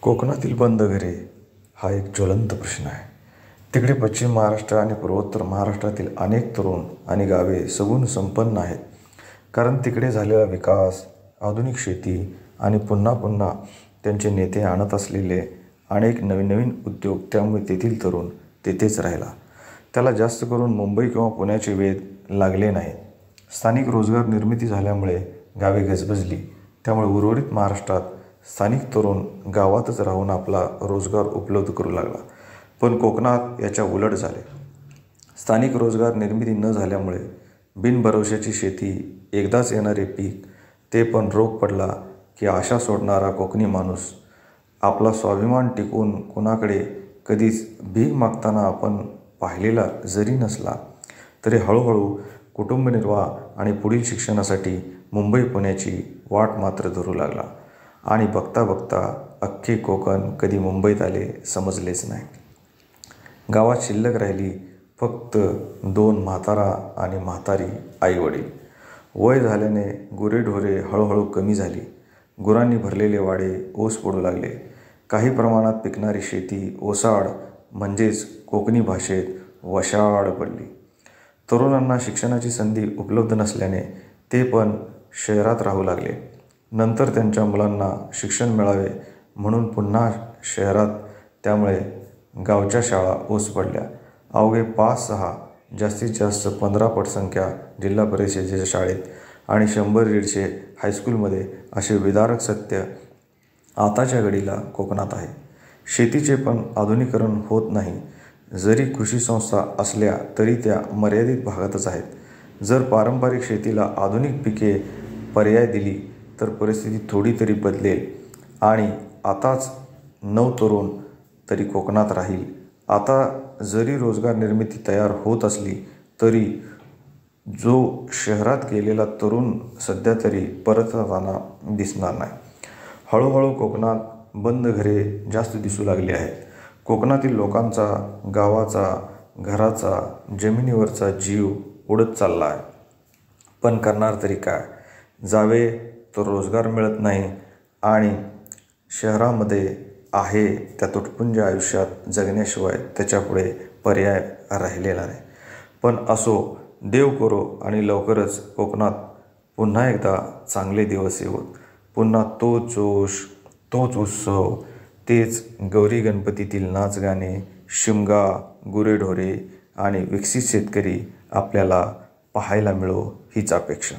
कोकणातील बंद घरे हा एक ज्वलंत प्रश्न आहे. तिकडे पश्चिम महाराष्ट्र आणि पूर्वोत्तर महाराष्ट्रातील अनेक तरुण आणि गावे सगुण संपन्न आहेत. कारण तिकडे झालेला विकास, आधुनिक शेती आणि पुन्हा पुन्हा त्यांचे नेते आणत असलेले अनेक नवीन नवीन उद्योग, त्यामुळे तेथील तरुण तेथेच राहिला. त्याला जास्त करून मुंबई किंवा पुण्याचे वेध लागले नाहीत. स्थानिक रोजगार निर्मिती झाल्यामुळे गावे गजबजली. त्यामुळे उर्वरित महाराष्ट्रात स्थानिक तरुण गावातच राहून आपला रोजगार उपलब्ध करू लागला. पण कोकणात याच्या उलट झाले. स्थानिक रोजगार निर्मिती न झाल्यामुळे बिनभरवशाची शेती, एकदाच येणारे पीक, ते पण रोग पडला की आशा सोडणारा कोकणी माणूस आपला स्वाभिमान टिकवून कुणाकडे कधीच भीक मागताना आपण पाहिलेला जरी नसला तरी हळूहळू कुटुंबनिर्वाह आणि पुढील शिक्षणासाठी मुंबई पुण्याची वाट मात्र धरू लागला. आणि बघता बघता अख्खे कोकण कधी मुंबईत आले समजलेच नाही. गावात शिल्लक राहिली फक्त 2 म्हातारा आणि म्हातारी आईवडील. वय झाल्याने गुरेढोरे हळूहळू कमी झाली. गुरांनी भरलेले वाडे ओस पडू लागले. काही प्रमाणात पिकणारी शेती ओसाड म्हणजेच कोकणी भाषेत वशाड पडली. तरुणांना शिक्षणाची संधी उपलब्ध नसल्याने ते पण शहरात राहू लागले. नंतर त्यांच्या मुलांना शिक्षण मिळावे म्हणून पुन्हा शहरात. त्यामुळे गावच्या शाळा ओस पडल्या. अवघे 5-6, जास्तीत जास्त 15 पटसंख्या जिल्हा परिषदेच्या शाळेत आणि 100-150 हायस्कूलमध्ये असे विदारक सत्य आताच्या घडीला कोकणात आहे. शेतीचे पण आधुनिकीकरण होत नाही. जरी कृषी संस्था असल्या तरी त्या मर्यादित भागातच आहेत. जर पारंपरिक शेतीला आधुनिक पिके पर्याय दिली तर परिस्थिती थोडी तरी बदलेल आणि आताच 9 तरुण तरी कोकणात राहील. आता जरी रोजगार निर्मिती तयार होत असली तरी जो शहरात गेलेला तरुण सध्या तरी परतताना दिसणार नाही. हळूहळू कोकणात बंद घरे जास्त दिसू लागली आहेत. कोकणातील लोकांचा, गावाचा, घराचा, जमिनीवरचा जीव उडत चालला आहे. पण करणार तरी काय? जावे तर रोजगार मिळत नाही आणि शहरामध्ये आहे त्या तुटपुंज आयुष्यात जगण्याशिवाय त्याच्यापुढे पर्याय राहिलेला नाही. पण असो, देव करो आणि लवकरच कोकणात पुन्हा एकदा चांगले दिवस येवोत. पुन्हा तोच जोश, तोच उत्सव, तेच गौरी गणपतीतील नाच गाणे, शिमगा, गुरेढोरे आणि विकसित शेतकरी आपल्याला पाहायला मिळो हीच अपेक्षा.